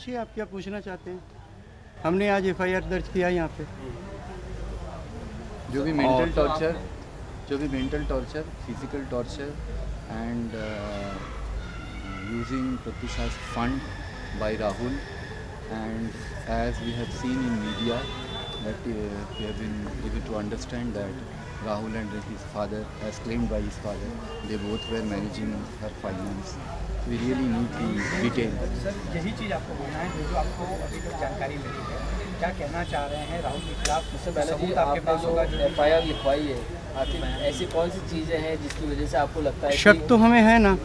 पूछिए, आप क्या पूछना चाहते हैं। हमने आज एफआईआर दर्ज किया यहाँ पे। जो भी mental torture, physical torture and using प्रत्युषा's fund by Rahul, and as we have seen in media that we have been able to understand that Rahul and his father, as claimed by his father, they both were managing her finance. We really need the detail. Sir यही चीज़ आपको बोलना है जो आपको अभी तक जानकारी मिली है, क्या कहना चाह रहे हैं राहुल के खिलाफ? उससे पहले जी सबूत आपके आपने पास जो होगा जो एफआईआर लिखवाई है, आखिर ऐसी कौन सी चीज़ें हैं जिसकी वजह से आपको लगता है शक तो हमें है ना।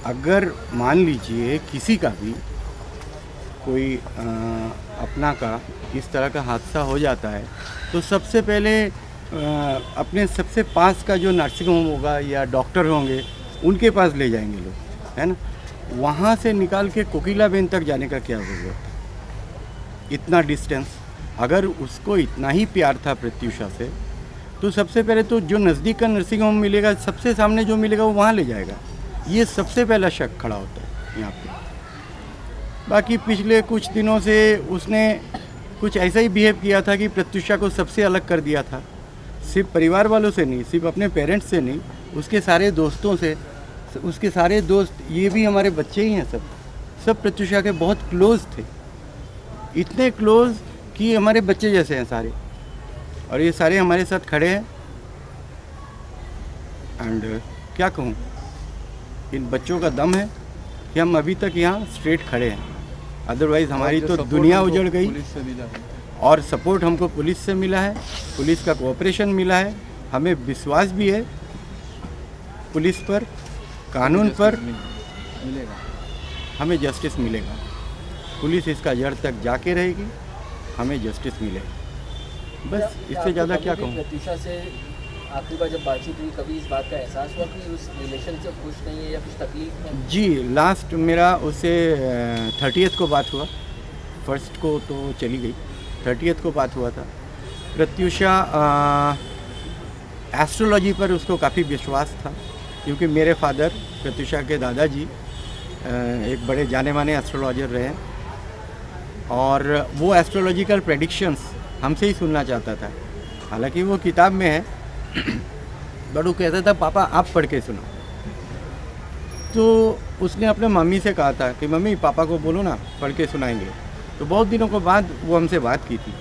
अगर मान लीजिए किसी का भी कोई अपना का इस तरह का हादसा हो जाता है तो सबसे पहले अपने सबसे पास का जो नर्सिंग होम होगा या डॉक्टर होंगे उनके पास ले जाएंगे लोग, है ना। वहाँ से निकाल के कोकिलाबेन तक जाने का क्या ज़रूरत है, इतना डिस्टेंस। अगर उसको इतना ही प्यार था प्रत्युषा से तो सबसे पहले तो जो नज़दीक का नर्सिंग होम मिलेगा, सबसे सामने जो मिलेगा वो वहाँ ले जाएगा। ये सबसे पहला शक खड़ा होता है यहाँ पे। बाकी पिछले कुछ दिनों से उसने कुछ ऐसा ही बिहेव किया था कि प्रत्युषा को सबसे अलग कर दिया था। सिर्फ परिवार वालों से नहीं, सिर्फ अपने पेरेंट्स से नहीं, उसके सारे दोस्तों से, उसके सारे दोस्त, ये भी हमारे बच्चे ही हैं, सब प्रत्युषा के बहुत क्लोज़ थे। इतने क्लोज़ कि हमारे बच्चे जैसे हैं सारे। और ये सारे हमारे साथ खड़े हैं। एंड क्या कहूँ, इन बच्चों का दम है कि हम अभी तक यहाँ स्ट्रेट खड़े हैं। अदरवाइज़ हमारी तो दुनिया उजड़ गई। पुलिस से मिला है और सपोर्ट हमको पुलिस से मिला है, पुलिस का कोऑपरेशन मिला है। हमें विश्वास भी है पुलिस पर, कानून पर। मिलेगा, हमें जस्टिस मिलेगा। पुलिस इसका जड़ तक जाके रहेगी, हमें जस्टिस मिलेगा। बस इससे ज़्यादा क्या कहूँ। प्रत्युषा से आखिरी बार जब बातचीत हुई, कभी इस बात का एहसास हुआ कि उस रिलेशन से खुश नहीं है या कुछ तकलीफ है? जी, लास्ट मेरा उससे 30th को बात हुआ। फर्स्ट को तो चली गई, 30th को बात हुआ था। प्रत्युषा एस्ट्रोलॉजी पर उसको काफ़ी विश्वास था, क्योंकि मेरे फादर प्रत्युषा के दादाजी एक बड़े जाने माने एस्ट्रोलॉजर रहे हैं और वो एस्ट्रोलॉजिकल प्रेडिक्शंस हमसे ही सुनना चाहता था। हालांकि वो किताब में है बट वो कहता था पापा आप पढ़ के सुनो। तो उसने अपने मम्मी से कहा था कि मम्मी पापा को बोलो ना, पढ़ के सुनाएंगे। तो बहुत दिनों के बाद वो हमसे बात की थी।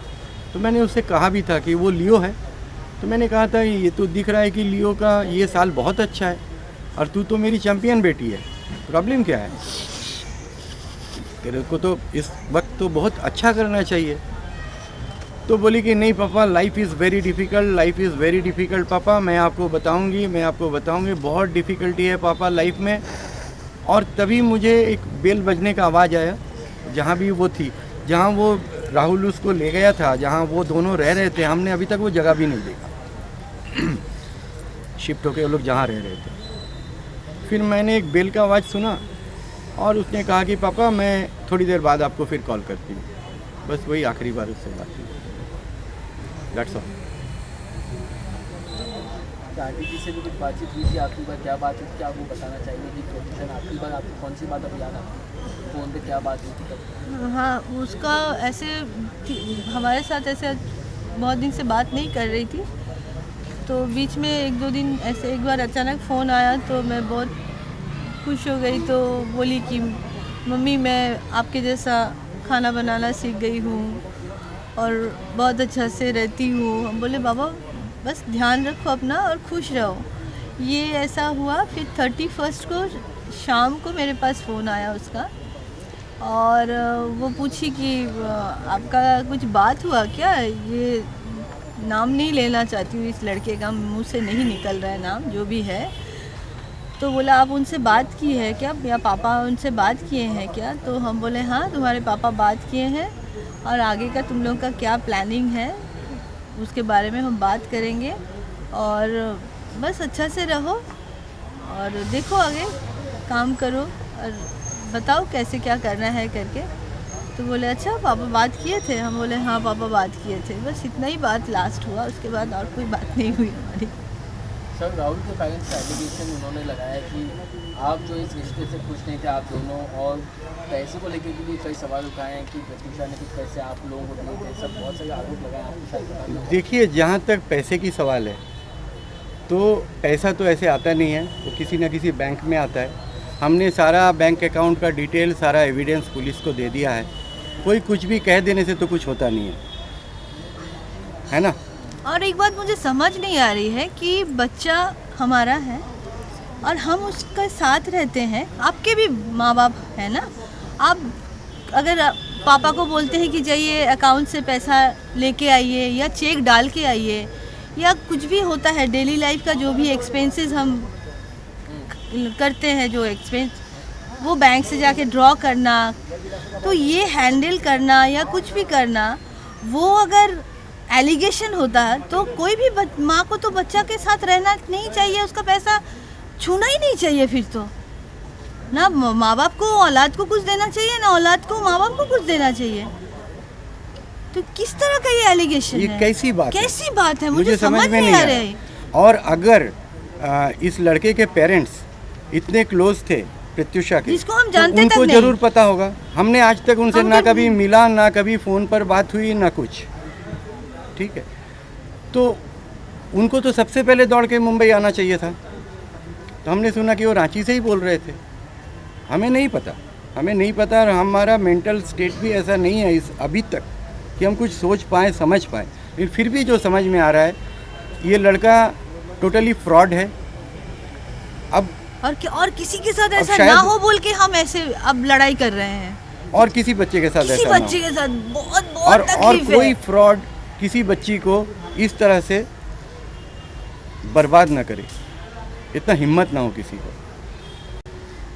तो मैंने उससे कहा भी था कि वो लियो है। तो मैंने कहा था ये तो दिख रहा है कि लियो का ये साल बहुत अच्छा है और तू तो मेरी चैम्पियन बेटी है, प्रॉब्लम क्या है? तेरे को तो इस वक्त तो बहुत अच्छा करना चाहिए। तो बोली कि नहीं पापा, life is very difficult, life is very difficult पापा, मैं आपको बताऊंगी बहुत डिफ़िकल्टी है पापा लाइफ में। और तभी मुझे एक बेल बजने का आवाज़ आया जहाँ भी वो थी, जहाँ वो राहुल उसको ले गया था, जहाँ वो दोनों रह रहे थे। हमने अभी तक वो जगह भी नहीं देखा, शिफ्ट होके वो लोग जहाँ रह रहे थे। फिर मैंने एक बेल का आवाज़ सुना और उसने कहा कि पापा मैं थोड़ी देर बाद आपको फिर कॉल करती हूँ। बस वही आखिरी बार उससे बात हुई। That's all. आंटी जी से भी कुछ बातचीत हुई थी आखिरी बार? क्या बात हुई, क्या वो बताना चाहिए कि प्रत्युषा ने आखिरी बार आपको कौन सी बात अभी याद है फ़ोन पे क्या बात हुई थी तब? हाँ, उसका ऐसे हमारे साथ ऐसे बहुत दिन से बात नहीं कर रही थी। तो बीच में 1-2 दिन ऐसे एक बार अचानक फ़ोन आया तो मैं बहुत खुश हो गई। तो बोली कि मम्मी मैं आपके जैसा खाना बनाना सीख गई हूँ और बहुत अच्छा से रहती हूँ। हम बोले बाबा बस ध्यान रखो अपना और खुश रहो। ये ऐसा हुआ। फिर 31st को शाम को मेरे पास फ़ोन आया उसका और वो पूछी कि आपका कुछ बात हुआ क्या? ये नाम नहीं लेना चाहती हूँ, इस लड़के का मुंह से नहीं निकल रहा है नाम, जो भी है। तो बोला आप उनसे बात की है क्या, या पापा उनसे बात किए हैं क्या? तो हम बोले हाँ तुम्हारे पापा बात किए हैं और आगे का तुम लोग का क्या प्लानिंग है उसके बारे में हम बात करेंगे। और बस अच्छा से रहो और देखो आगे काम करो और बताओ कैसे क्या करना है करके। तो बोले अच्छा पापा बात किए थे? हम बोले हाँ पापा बात किए थे। बस इतना ही बात लास्ट हुआ, उसके बाद और कोई बात नहीं हुई हमारी। सर राहुल के पेरेंट्स का एलिगेशन उन्होंने लगाया कि आप जो इस रिश्ते से खुश नहीं थे आप दोनों, और पैसे को लेकर भी कई सवाल उठाए हैं कि प्रत्युषा ने कुछ पैसे आप लोगों को दिए थे, सब बहुत सारे आरोप लगाए आपको शायद पता नहीं होगा। देखिए, जहाँ तक पैसे की सवाल है तो पैसा तो ऐसे आता नहीं है, वो किसी न किसी बैंक में आता है। हमने सारा बैंक अकाउंट का डिटेल, सारा एविडेंस पुलिस को दे दिया है। कोई कुछ भी कह देने से तो कुछ होता नहीं है ना। और एक बात मुझे समझ नहीं आ रही है कि बच्चा हमारा है और हम उसका साथ रहते हैं। आपके भी माँ बाप है ना, आप अगर पापा को बोलते हैं कि जाइए अकाउंट से पैसा लेके आइए या चेक डाल के आइए, या कुछ भी होता है डेली लाइफ का जो भी एक्सपेंसेस हम करते हैं, जो एक्सपेंस वो बैंक से जाके ड्रॉ करना, तो ये हैंडल करना या कुछ भी करना, वो अगर एलिगेशन होता है तो कोई भी माँ को तो बच्चा के साथ रहना नहीं चाहिए, उसका पैसा छूना ही नहीं चाहिए। फिर तो ना माँ बाप को औलाद को कुछ देना चाहिए, ना औलाद को माँ बाप को कुछ देना चाहिए। तो किस तरह का ये एलिगेशन ये है? कैसी बात है? कैसी बात है? मुझे समझ में नहीं आ रहा है। और अगर इस लड़के के पेरेंट्स इतने क्लोज थे प्रत्युषा के, जिसको हम जानते तो उनको तक नहीं। जरूर पता होगा। हमने आज तक उनसे ना कभी मिला, ना कभी फ़ोन पर बात हुई, ना कुछ। ठीक है, तो उनको तो सबसे पहले दौड़ के मुंबई आना चाहिए था। तो हमने सुना कि वो रांची से ही बोल रहे थे। हमें नहीं पता, और हमारा मेंटल स्टेट भी ऐसा नहीं है इस अभी तक कि हम कुछ सोच पाएँ, समझ पाएँ। लेकिन फिर भी जो समझ में आ रहा है, ये लड़का टोटली फ्रॉड है। अब और किसी के साथ ऐसा शायद- ना हो बोल के हम ऐसे अब लड़ाई कर रहे हैं। और किसी बच्चे के साथ किसी ऐसा ना हो। बच्चे के साथ बहुत और तकलीफ कोई है। फ्रॉड किसी बच्ची को इस तरह से बर्बाद ना करे, इतना हिम्मत ना हो किसी को।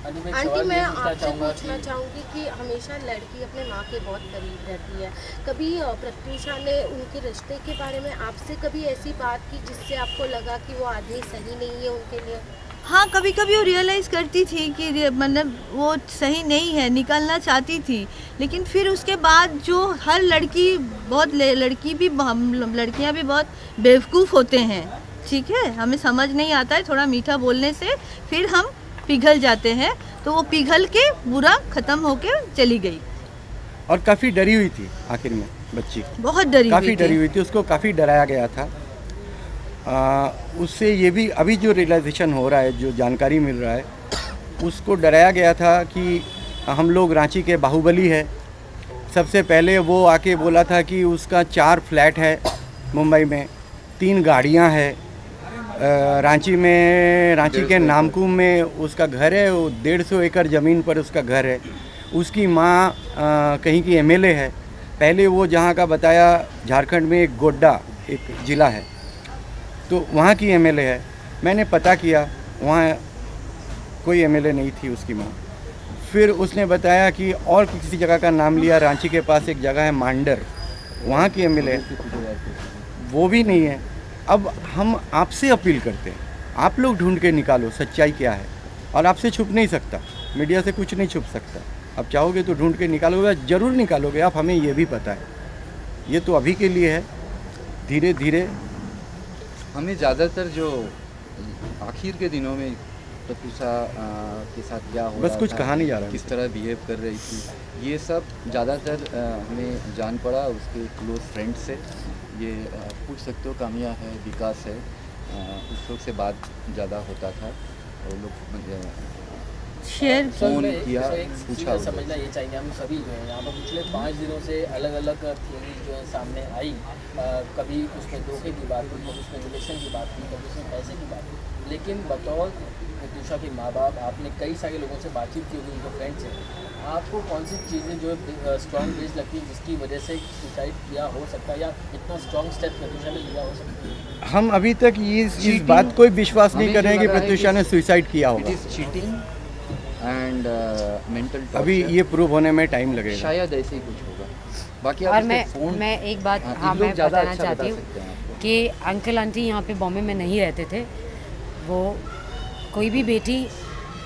आंटी, मैं आपसे पूछना चाहूँगी कि हमेशा लड़की अपने माँ के बहुत करीब रहती है। कभी प्रत्युषा ने उनके रिश्ते के बारे में आपसे कभी ऐसी बात की जिससे आपको लगा कि वो आदमी सही नहीं है उनके लिए? हाँ, कभी कभी वो रियलाइज़ करती थी कि मतलब वो सही नहीं है, निकलना चाहती थी। लेकिन फिर उसके बाद जो हर लड़की, लड़कियाँ भी बहुत बेवकूफ़ होते हैं। ठीक है, हमें समझ नहीं आता है, थोड़ा मीठा बोलने से फिर हम पिघल जाते हैं। तो वो पिघल के पूरा ख़त्म होके चली गई। और काफ़ी डरी हुई थी आखिर में बच्ची, बहुत डरी काफ़ी डरी हुई थी। उसको काफ़ी डराया गया था। उससे ये भी अभी जो रियलाइजेशन हो रहा है, जो जानकारी मिल रहा है, उसको डराया गया था कि हम लोग रांची के बाहुबली है। सबसे पहले वो आके बोला था कि उसका 4 फ्लैट है मुंबई में, 3 गाड़ियां हैं। रांची के नामकुम में उसका घर है, वो 150 एकड़ ज़मीन पर उसका घर है। उसकी माँ कहीं की एमएलए है। पहले वो जहाँ का बताया, झारखंड में एक गोड्डा एक ज़िला है, तो वहाँ की एमएलए है। मैंने पता किया, वहाँ कोई एमएलए नहीं थी उसकी माँ। फिर उसने बताया कि और किसी जगह का नाम लिया, रांची के पास एक जगह है मांडर, वहाँ की एमएलए, वो भी नहीं है। अब हम आपसे अपील करते हैं, आप लोग ढूंढ के निकालो सच्चाई क्या है। और आपसे छुप नहीं सकता, मीडिया से कुछ नहीं छुप सकता। अब चाहोगे तो ढूंढ के निकालोगे, ज़रूर निकालोगे आप, हमें ये भी पता है। ये तो अभी के लिए है, धीरे धीरे। हमें ज़्यादातर जो आखिर के दिनों में प्रत्युषा के साथ क्या हो बस रहा कुछ था, कहा नहीं जा रहा किस तरह बिहेव कर रही थी, ये सब ज़्यादातर हमें जान पड़ा उसके क्लोज फ्रेंड से। ये पूछ सकते हो, कामिया है, विकास है, उस लोग से बात ज़्यादा होता था। और लोग शेयर फ़ोन किया, पूछा। समझना ये चाहिए हम सभी जो है यहाँ पर पिछले 5 दिनों से अलग अलग थियरीज जो है सामने आई। कभी उसमें धोखे की बात हुई, कभी उसमें रिलेशन की बात हुई, कभी उसमें पैसे की बात हुई। लेकिन बतौर प्रत्युषा के माँ बाप, आपने कई सारे लोगों से बातचीत की होगी, उनके फ्रेंड से, आपको कौन सी चीज़ें जो स्ट्रॉन्ग बेस लगती है जिसकी वजह से सुसाइड किया हो सकता है, या इतना स्ट्रॉन्ग स्टेप प्रत्युषा ने लिया हो सकता है? हम अभी तक इस बात को विश्वास नहीं कर रहे हैं कि प्रत्युषा ने सुसाइड किया इट होगा। Is cheating and mental torture. अभी ये प्रूव होने में टाइम लगेगा। शायद ऐसे ही कुछ होगा। बाकी और आप फ़ोन मैं एक बात हाँ, मैं ज़्यादा बताना अच्छा चाहती बता हूँ सकते हैं आपको। कि अंकल आंटी यहाँ पे बॉम्बे में नहीं रहते थे। वो कोई भी बेटी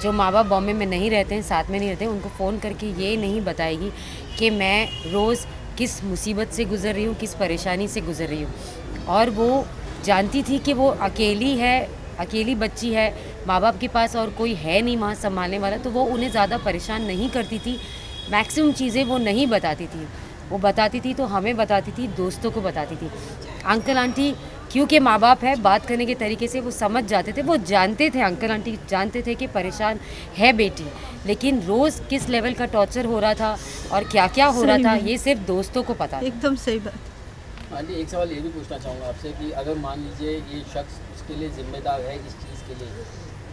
जो माँ बाप बॉम्बे में नहीं रहते हैं, साथ में नहीं रहते हैं, उनको फ़ोन करके ये नहीं बताएगी कि मैं रोज़ किस मुसीबत से गुज़र रही हूँ, किस परेशानी से गुज़र रही हूँ। और वो जानती थी कि वो अकेली है अकेली बच्ची है, माँ बाप के पास और कोई है नहीं वहाँ संभालने वाला, तो वो उन्हें ज़्यादा परेशान नहीं करती थी। मैक्सिमम चीज़ें वो नहीं बताती थी, वो बताती थी तो हमें बताती थी, दोस्तों को बताती थी। अंकल आंटी क्योंकि माँ बाप है, बात करने के तरीके से वो समझ जाते थे, वो जानते थे, अंकल आंटी जानते थे कि परेशान है बेटी, लेकिन रोज़ किस लेवल का टॉर्चर हो रहा था और क्या क्या हो रहा था ये सिर्फ दोस्तों को पता था। एकदम सही बात। आंटी एक सवाल ये भी पूछना चाहूँगा आपसे कि अगर मान लीजिए ये शख्स उसके लिए जिम्मेदार है इस चीज़ के लिए,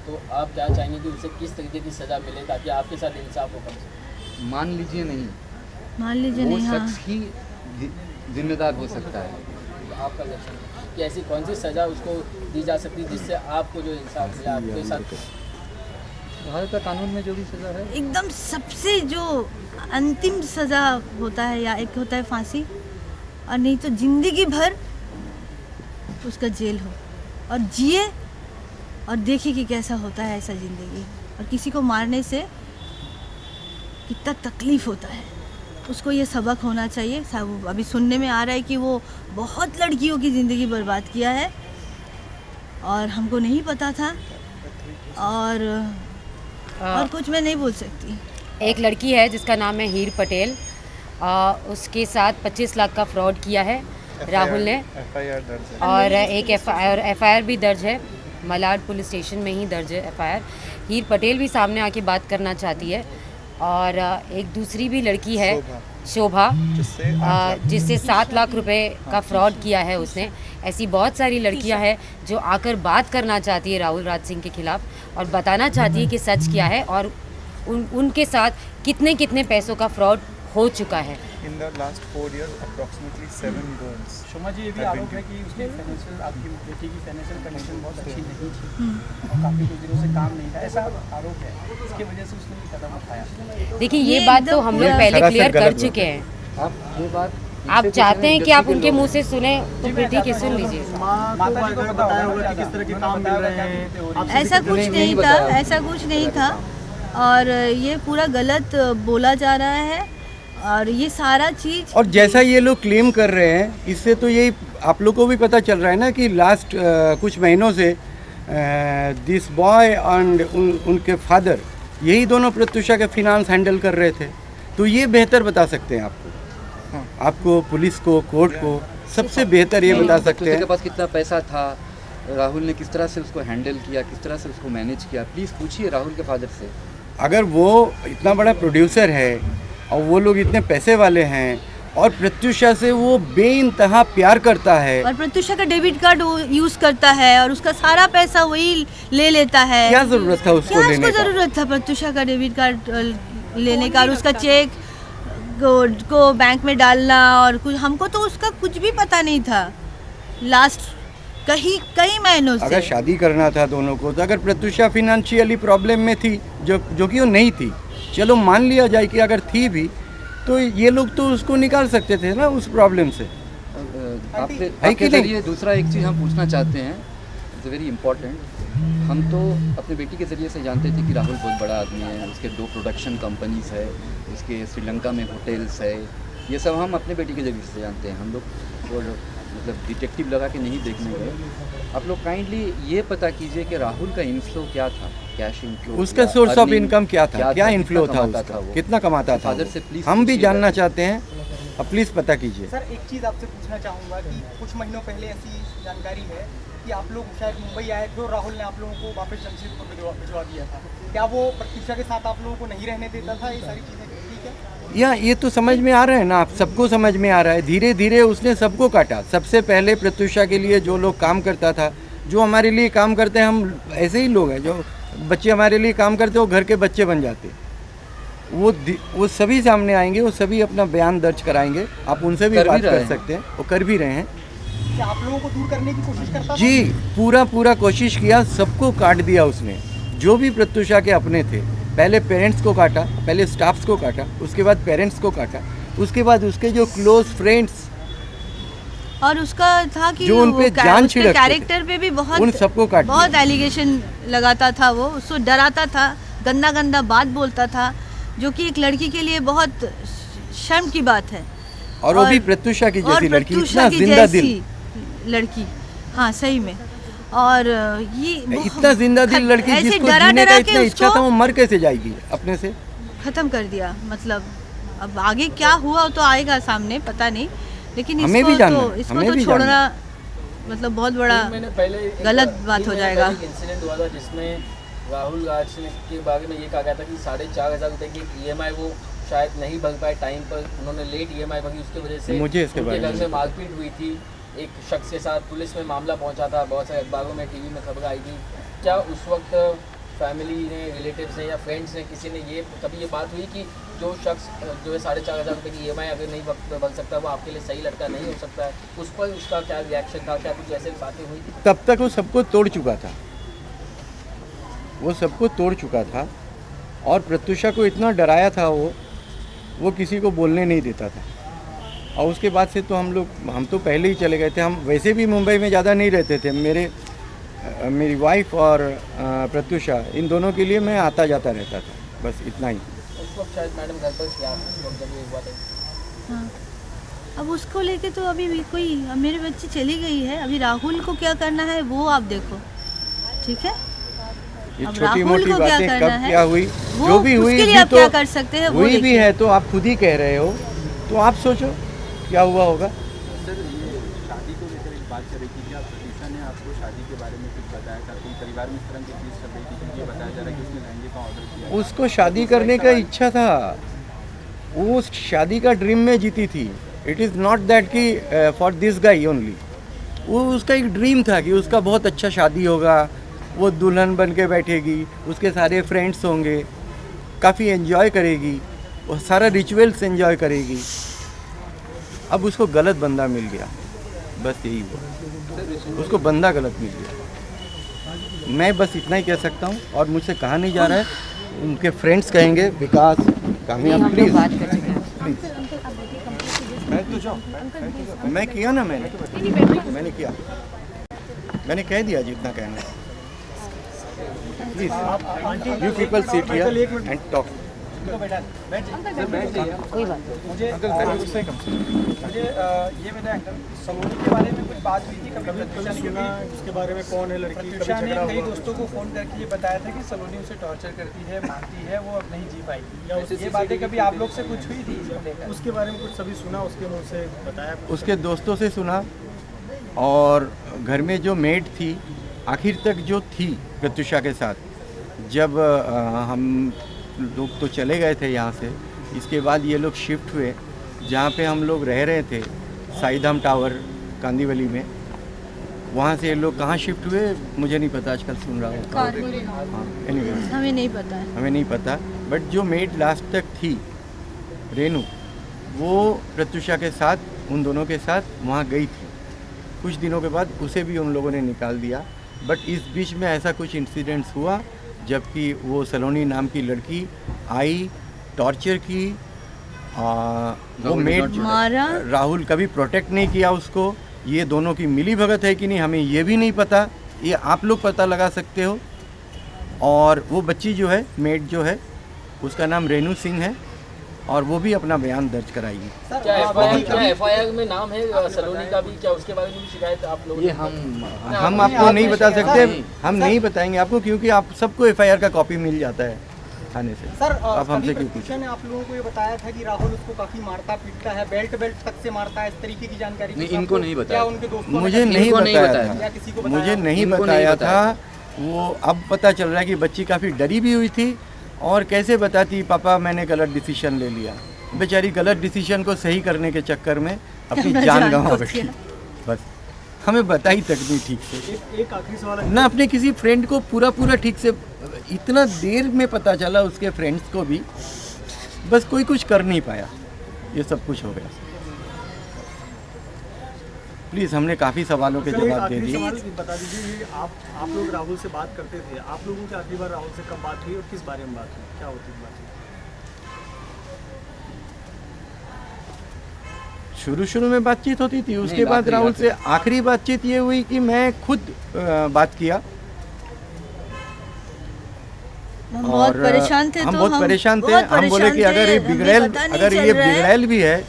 तो आप क्या चाहेंगे कि उसे किस तरीके की सज़ा मिले ताकि आपके साथ इंसाफ हो कम से मान लीजिए नहीं, मान लीजिए वो नहीं, हाँ शख्स ही जिम्मेदार हो सकता है। कम? आपका दर्शन कि ऐसी कौन सी सज़ा उसको दी जा सकती है जिससे आपको जो इंसाफ मिला आपके साथ? भारत का कानून में जो भी सज़ा है, एकदम सबसे जो अंतिम सज़ा होता है, या एक होता है फांसी, और नहीं तो जिंदगी भर उसका जेल हो, और जिए और देखे कि कैसा होता है ऐसा ज़िंदगी। और किसी को मारने से कितना तकलीफ़ होता है, उसको ये सबक होना चाहिए। अभी सुनने में आ रहा है कि वो बहुत लड़कियों की ज़िंदगी बर्बाद किया है, और हमको नहीं पता था, और कुछ मैं नहीं बोल सकती। एक लड़की है जिसका नाम है हीर पटेल, उसके साथ 25 लाख का फ्रॉड किया है राहुल ने, और एक एफआईआर भी दर्ज है, मलाड पुलिस स्टेशन में ही दर्ज है एफआईआर। हीर पटेल भी सामने आके बात करना चाहती है, और एक दूसरी भी लड़की है शोभा, जिससे 7 लाख रुपए का फ्रॉड किया है उसने। ऐसी बहुत सारी लड़कियां हैं जो आकर बात करना चाहती है राहुल राज सिंह के खिलाफ और बताना चाहती है कि सच क्या है और उनके साथ कितने कितने पैसों का फ्रॉड हो चुका है। In the last 4 years, approximately 7 girls. शोमा जी, ये भी आरोप है कि उसकी फाइनेंशियल, आपकी बेटी की फाइनेंशियल कंडीशन बहुत अच्छी नहीं थी और काफ़ी कुछ दिनों से काम नहीं था, ऐसा आरोप है। इसकी वजह से उसने ये कदम उठाया। देखिए ये बात तो हम लोग पहले क्लियर कर चुके हैं। आप ये बात आप चाहते हैं कि आप उनके मुंह से सुने तो फिर ठीक है, सुन लीजिए। माता जी को बताया होगा कि किस तरह के काम मिल रहे हैं। ऐसा कुछ नहीं था, ऐसा कुछ नहीं था, और ये पूरा गलत बोला जा रहा है, और ये सारा चीज़। और जैसा ये लोग क्लेम कर रहे हैं, इससे तो यही आप लोग को भी पता चल रहा है ना कि लास्ट कुछ महीनों से दिस बॉय एंड उनके फादर, यही दोनों प्रत्युषा के फिनांस हैंडल कर रहे थे। तो ये बेहतर बता सकते हैं आपको पुलिस को, कोर्ट को, सबसे बेहतर ये बता सकते हैं। के पास कितना पैसा था, राहुल ने किस तरह से उसको हैंडल किया, किस तरह से उसको मैनेज किया, प्लीज़ पूछिए राहुल के फादर से। अगर वो इतना बड़ा प्रोड्यूसर है और वो लोग इतने पैसे वाले हैं और प्रत्युषा से वो बेइंतहा प्यार करता है, और प्रत्युषा का डेबिट कार्ड वो यूज करता है और उसका सारा पैसा वही ले लेता है। क्या जरूरत था उसको लेने का? जरूरत था प्रत्युषा का डेबिट कार्ड लेने का और उसका चेक को बैंक में डालना, और कुछ हमको तो उसका कुछ भी पता नहीं था लास्ट कई महीनों से। अगर शादी करना था दोनों को, तो अगर प्रत्युषा फिनेंशियली प्रॉब्लम में थी, जो कि वो नहीं थी, चलो मान लिया जाए कि अगर थी भी, तो ये लोग तो उसको निकाल सकते थे ना उस प्रॉब्लम से। आपके जरिए दूसरा एक चीज़ हम पूछना चाहते हैं, इट्स वेरी इंपॉर्टेंट। हम तो अपने बेटी के ज़रिए से जानते थे कि राहुल बहुत बड़ा आदमी है, उसके 2 प्रोडक्शन कंपनीज है, उसके श्रीलंका में होटल्स है, ये सब हम अपने बेटी के ज़रिए से जानते हैं। हम लोग वो मतलब डिटेक्टिव लगा के नहीं देखने गए। आप लोग काइंडली ये पता कीजिए कि राहुल का इनफ्लो क्या था, कैश इनफ्लो, उसका सोर्स ऑफ इनकम क्या था, क्या इनफ्लो था उसका, कितना कमाता था फादर से प्लीज हम भी जानना चाहते हैं, अब प्लीज़ पता कीजिए। सर एक चीज़ आपसे पूछना चाहूँगा कि कुछ महीनों पहले ऐसी जानकारी है कि आप लोग शायद मुंबई आए थे और राहुल ने आप लोगों को वापस जमशेदपुर भिजवा दिया था। क्या वो प्रत्युषा के साथ आप लोगों को नहीं रहने देता था? ये सारी चीज़ें ठीक है? या ये तो समझ में आ रहा है ना, आप सबको समझ में आ रहा है। धीरे धीरे उसने सबको काटा। सबसे पहले प्रत्युषा के लिए जो लोग काम करता था, जो हमारे लिए काम करते हैं, हम ऐसे ही लोग हैं, जो बच्चे हमारे लिए काम करते वो घर के बच्चे बन जाते, वो सभी सामने आएंगे, वो सभी अपना बयान दर्ज कराएंगे। आप उनसे भी बात कर सकते हैं, वो कर भी रहे हैं। क्या आप लोगों को दूर करने की कोशिश करता था? जी, पूरा कोशिश किया, सबको काट दिया उसने, जो भी प्रत्युषा के अपने थे। पहले पेरेंट्स को काटा, पहले स्टाफ्स को काटा, उसके बाद पेरेंट्स को काटा, उसके बाद उसके जो क्लोज फ्रेंड्स और उसका था कि जो उन पे जान छिड़कते थे, कैरेक्टर पे भी उन सबको काट दिया। बहुत एलिगेशन लगाता था, वो उसको डराता था, गंदा बात बोलता था, जो कि एक लड़की के लिए बहुत शर्म की बात है। और वो भी प्रत्युषा की जैसी लड़की, इतना जिंदा दिल लड़की, हाँ सही में। और ये इतना जिंदा दिल लड़की ऐसे जिसको डरा जीने का डरा के इतना इच्छा उसको था, वो मर कैसे जाएगी अपने से? खत्म कर दिया। मतलब अब आगे क्या हुआ तो आएगा सामने, पता नहीं, लेकिन हमें इसको भी जानना तो है, इसको हमें तो भी छोड़ना मतलब बहुत बड़ा 3 महीने पहले गलत बात हो जाएगा। इंसिडेंट हुआ था जिसमें राहुल गाज के बारे में ये कहा गया था कि 4,500 रुपये की EMI वो शायद नहीं भर पाए टाइम पर, उन्होंने लेट EMI भरी, उसकी वजह से मुझे इसके उनके बारे घर में में मारपीट हुई थी। एक शख्स के साथ पुलिस में मामला पहुंचा था, बहुत सारे अखबारों में, टीवी में खबर आई थी। क्या उस वक्त फैमिली ने, रिलेटिव्स ने या फ्रेंड्स ने, किसी ने ये कभी ये बात हुई कि जो शख्स जो है 4,500 रुपये की EMI अगर नहीं वक्त पर भर सकता, वो आपके लिए सही लड़का नहीं हो सकता है? उस पर उसका क्या रिएक्शन था? क्या कुछ ऐसे बातें हुई थी? तब तक वो सबको तोड़ चुका था, वो सबको तोड़ चुका था और प्रत्युषा को इतना डराया था वो किसी को बोलने नहीं देता था। और उसके बाद से तो हम तो पहले ही चले गए थे। हम वैसे भी मुंबई में ज़्यादा नहीं रहते थे। मेरी वाइफ और प्रत्युषा, इन दोनों के लिए मैं आता जाता रहता था, बस इतना ही। उस वक्त शायद मैडम घर पर क्या जब ये हुआ था? हाँ, अब उसको लेके तो अभी भी कोई, अब मेरी बच्ची चली गई है, अभी राहुल को क्या करना है वो आप देखो, ठीक है? ये अब छोटी राहुल मोटी को क्या बातें करना कब है, क्या हुई, वो जो भी हुई उसके लिए भी आप तो क्या कर सकते हैं वो हुई भी देखिए। है, तो आप खुद ही कह रहे हो, तो आप सोचो क्या हुआ होगा। सर, ये शादी को लेकर एक बात चल रही थी, क्या प्रतीक्षा ने आपको शादी के बारे में कुछ बताया था? कोई परिवार में इस तरह की चीज़ चल रही थी, क्योंकि ये बताया जा रहा है कि उसने लहंगे का ऑर्डर किया था। उसको शादी करने का इच्छा था, वो शादी का ड्रीम में जीती थी। इट इज़ नॉट दैट कि फॉर दिस गाई ओनली। वो उसका एक ड्रीम था कि उसका बहुत अच्छा शादी होगा, वो दुल्हन बन के बैठेगी, उसके सारे फ्रेंड्स होंगे, काफ़ी एंजॉय करेगी, वो सारा रिचुअल्स एंजॉय करेगी। अब उसको गलत बंदा मिल गया, बस यही हुआ, उसको बंदा गलत मिल गया। मैं बस इतना ही कह सकता हूँ, और मुझसे कहा नहीं जा रहा है, उनके फ्रेंड्स कहेंगे। विकास, कामयाब, हम लोग प्लीज़ बात कर चुके हैं। मैं किया ना, मैंने किया, मैंने कह दिया जितना कहना है। Please you people sit here and talk. कोई बात नहीं। मुझे ये बताएं, सलोनी के बारे में कुछ बात हुई थी कभी? प्रत्युषा ने सुना इसके बारे में, कौन है लड़की? प्रत्युषा ने कई दोस्तों को फ़ोन करके ये बताया था कि सलोनी उसे टॉर्चर करती है, मारती है, वो अब नहीं जी पाएगी। या ये बातें कभी आप लोग से कुछ हुई थी इसको लेकर? उसके बारे में कुछ सभी सुना, उसके मुँह से बताया? उसके दोस्तों से सुना, और घर में जो मेड थी आखिर तक जो थी प्रत्युषा के साथ, जब हम लोग तो चले गए थे यहाँ से, इसके बाद ये लोग शिफ्ट हुए जहाँ पे हम लोग रह रहे थे, साईधाम टावर कांदीवली में। वहाँ से ये लोग कहाँ शिफ्ट हुए मुझे नहीं पता, आजकल सुन रहा हूँ। हाँ, एनीवे हमें नहीं पता है। हमें नहीं पता, बट जो मेड लास्ट तक थी रेनू, वो प्रत्युषा के साथ, उन दोनों के साथ वहाँ गई थी। कुछ दिनों के बाद उसे भी उन लोगों ने निकाल दिया। बट इस बीच में ऐसा कुछ इंसिडेंट्स हुआ, जबकि वो सलोनी नाम की लड़की आई, टॉर्चर की, वो मेड मारा। राहुल कभी प्रोटेक्ट नहीं किया उसको। ये दोनों की मिली भगत है कि नहीं हमें ये भी नहीं पता, ये आप लोग पता लगा सकते हो। और वो बच्ची जो है, मेड जो है, उसका नाम रेनू सिंह है, और वो भी अपना बयान दर्ज कराएगी। क्या FIR में नाम है सलोनी का भी? क्या उसके बारे में भी शिकायत आप लोगों ये ने? हम आपको नहीं बता सकते, हम नहीं बताएंगे आपको, क्योंकि आप सबको FIR का कॉपी मिल जाता है थाने से। सर, आप हमसे क्यों प्रत्युषा ने आप लोगों को ये बताया था कि राहुल उसको काफी मारता पीटता है, बेल्ट तक से मारता है, इस तरीके की जानकारी नहीं, कुछ इनको आपको- नहीं बताया। क्या उनके दोस्तों ने मुझे कभी- नहीं इनको नहीं बताया बताया। था, या किसी को बताया? मुझे नहीं इनको नहीं बताया बताया। था। वो अब पता चल रहा है कि बच्ची काफ़ी डरी भी हुई थी, और कैसे बताती, पापा मैंने गलत डिसीजन ले लिया। बेचारी गलत डिसीजन को सही करने के चक्कर में अपनी अपना जान जान गंवा खो बैठी। दिया। बस हमें बताई तक नहीं ठीक से, एक आखिरी सवाल है। ना अपने किसी फ्रेंड को पूरा ठीक से। इतना देर में पता चला उसके फ्रेंड्स को भी, बस कोई कुछ कर नहीं पाया, ये सब कुछ हो गया। प्लीज़, हमने काफ़ी सवालों के सर, एक जवाब दे आखिरी दिए। सवाल बता दीजिए, ये आप लोग राहुल से बात करते थे, आप लोगों की आखिरी बार राहुल से कब बात हुई और किस बारे में बात हुई, क्या होती थी बात? शुरू में बातचीत होती थी, उसके नहीं, बाद राहुल से आखिरी बातचीत ये हुई कि मैं खुद बात किया। हम बहुत परेशान थे, हम तो बहुत परेशान थे। बहुत हम बोले कि परेशान अगर थे, ये हमें बिगड़ैल, पता नहीं अगर चल ये रहा है। बिगड़ैल भी है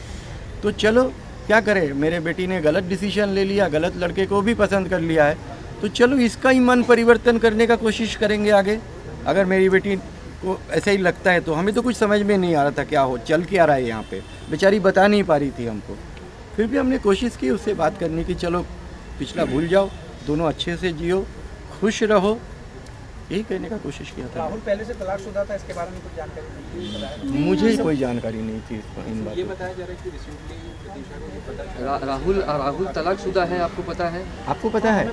तो चलो क्या करे, मेरे बेटी ने गलत डिसीजन ले लिया, गलत लड़के को भी पसंद कर लिया है, तो चलो इसका ही मन परिवर्तन करने का कोशिश करेंगे आगे। अगर मेरी बेटी को ऐसा ही लगता है तो हमें तो कुछ समझ में नहीं आ रहा था क्या हो चल क्या रहा है यहाँ पे, बेचारी बता नहीं पा रही थी हमको। फिर भी हमने कोशिश की उससे बात करने की, चलो पिछला भूल जाओ, दोनों अच्छे से जियो, खुश रहो, यही कहने का कोशिश किया था। राहुल पहले से तलाकशुदा था, इसके बारे में कुछ जानकारी नहीं? मुझे कोई जानकारी नहीं थी इन ये बातों की। बताया जा रहा है कि रिसेंटली प्रतीक्षा को ये पता चला राहुल तलाकशुदा है, आपको पता है? आपको पता है?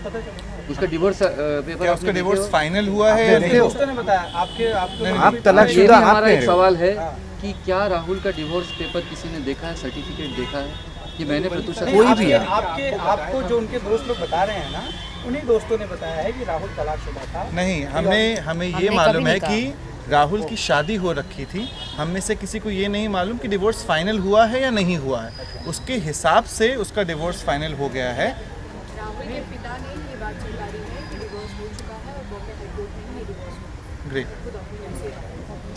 उसका डिवोर्स पेपर क्या उसका डिवोर्स फाइनल हुआ है या देखते नहीं? हो? दोस्तों ने बताया आपके आप ये तलाकशुदा भी आप हमारा कह एक रहे हो। सवाल है कि क्या राहुल का डिवोर्स पेपर किसी ने देखा है, सर्टिफिकेट देखा है? ये मैंने प्रत्युषा कोई भी है। आपको जो उनके दोस्त लोग बता रहे हैं ना, उन्हीं दोस्तों ने बताया है कि राहुल तलाकशुदा था। नहीं, हमें ये हमने मालूम कभी है नहीं कि राहुल की शादी हो रखी थी। हम में से किसी को ये नहीं मालूम कि डिवोर्स फाइनल हुआ है या नहीं हुआ है। उसके हिसाब से उसका डिवोर्स फाइनल हो गया है। राहुल के पिता ने ये बात चिल्ला रही है कि डिवोर्स हो चुका है और बॉम्बे हाईकोर्ट में ही डिवोर्स हुआ। ग्रेट।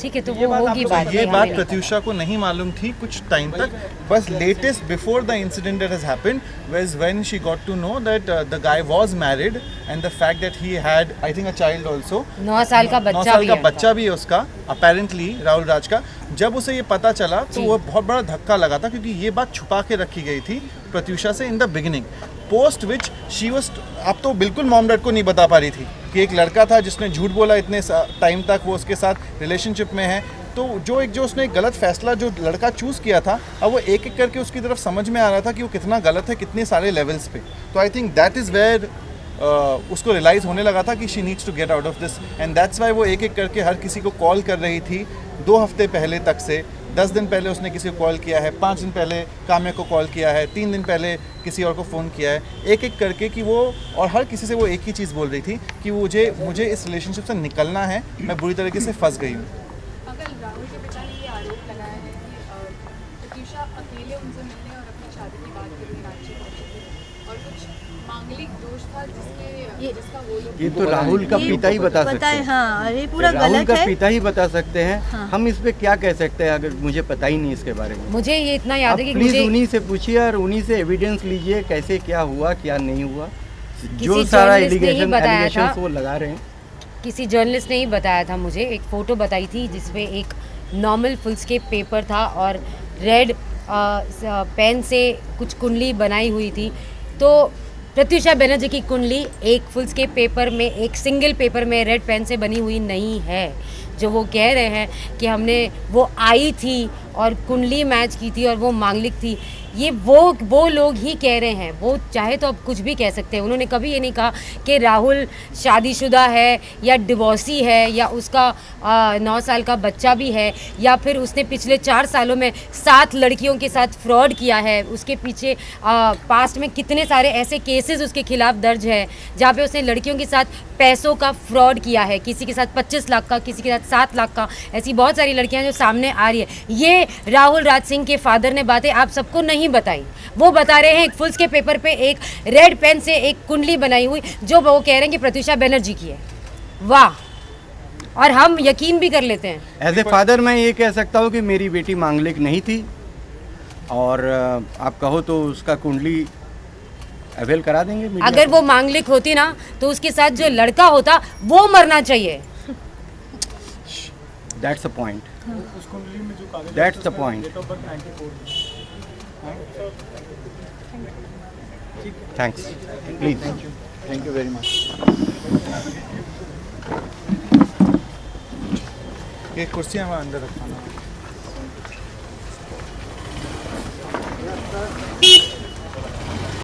ठीक है, तो वो होगी बात। ये हमें बात नहीं प्रत्युषा को नहीं मालूम थी कुछ टाइम तक। बस latest before the incident that has happened was when she got to know that the guy was married and the fact that he had I think a child also. 9 साल का 9 बच्चा साल भी का है बच्चा भी है उसका, अपेरेंटली राहुल राज का। जब उसे ये पता चला तो वो बहुत बड़ा धक्का लगा था, क्योंकि ये बात छुपा के रखी गई थी प्रत्युषा से in the beginning. Post which she was, अब तो बिल्कुल मॉम डैड को नहीं बता पा रही थी कि एक लड़का था जिसने झूठ बोला इतने टाइम तक, वो उसके साथ रिलेशनशिप में है। तो जो उसने एक गलत फैसला जो लड़का चूज़ किया था, अब वो एक एक करके उसकी तरफ समझ में आ रहा था कि वो कितना गलत है, कितने सारे लेवल्स पे। तो I think that is where उसको रियलाइज़ होने लगा था कि she needs to get out of this, and that's why वो एक एक करके हर किसी को कॉल कर रही थी 2 हफ्ते पहले तक से। 10 दिन पहले उसने किसी को कॉल किया है, 5 दिन पहले काम्या को कॉल किया है, 3 दिन पहले किसी और को फ़ोन किया है, एक एक करके कि वो, और हर किसी से वो एक ही चीज़ बोल रही थी कि मुझे इस रिलेशनशिप से निकलना है, मैं बुरी तरीके से फंस गई हूँ। अगर राहुल के पिता ने ये आरोप लगाया है कि प्रत्युषा अकेले उनसे मिलने और अपनी शादी की बात करने रांची पहुंची थी और कुछ मांगलिक दोष था जिसका वो लोग, ये तो राहुल का पिता ही बता सकते हैं। हाँ, अरे पूरा राहुल गलत का है। पिता ही बता सकते हैं। हाँ। हम इस पे क्या कह सकते हैं अगर मुझे पता ही नहीं इसके बारे में। मुझे ये इतना याद आप है कि प्लीज मुझे उन्हीं से पूछिए और उन्हीं से एविडेंस लीजिए कैसे क्या हुआ क्या नहीं हुआ। जो किसी सारा journalist ने ही बताया एलिगेशन था। वो लगा रहे हैं। किसी जर्नलिस्ट ने ही बताया था मुझे, एक फ़ोटो बताई थी जिसमें एक नॉर्मल फुलस्केप पेपर था और रेड पेन से कुछ कुंडली बनाई हुई थी। तो प्रत्युषा बनर्जी की कुंडली एक फुलस्केप पेपर में, एक सिंगल पेपर में रेड पेन से बनी हुई नहीं है। जो वो कह रहे हैं कि वो आई थी और कुंडली मैच की थी और वो मांगलिक थी, ये वो लोग ही कह रहे हैं। वो चाहे तो अब कुछ भी कह सकते हैं। उन्होंने कभी ये नहीं कहा कि राहुल शादीशुदा है या डिवोर्सी है या उसका 9 साल का बच्चा भी है या फिर उसने पिछले 4 सालों में 7 लड़कियों के साथ फ्रॉड किया है। उसके पीछे पास्ट में कितने सारे ऐसे केसेस उसके खिलाफ दर्ज है जहाँ पे उसने लड़कियों के साथ पैसों का फ्रॉड किया है, किसी के साथ 25 लाख का, किसी के साथ 7 लाख का। ऐसी बहुत सारी लड़कियां जो सामने आ रही है। ये राहुल राज सिंह के फादर ने बातें आप सबको नहीं बताई। वो बता रहे हैं एक फुल्स के पेपर पे एक रेड पेन से एक कुंडली बनाई हुई जो वो कह रहे हैं कि प्रत्युषा बनर्जी की है। वाह, और हम यकीन भी कर लेते हैं। एज ए फादर मैं ये कह सकता हूँ कि मेरी बेटी मांगलिक नहीं थी और आप कहो तो उसका कुंडली अवेल करा देंगे मीडिया अगर को। वो मांगलिक होती ना तो उसके साथ जो लड़का होता वो मरना चाहिए। दैट्स द पॉइंट, उस कुंडली में जो कागज that's the point. Date of birth 94 thanks please. Thank you very much. ये कुर्सियाँ वहाँ अंदर रखना।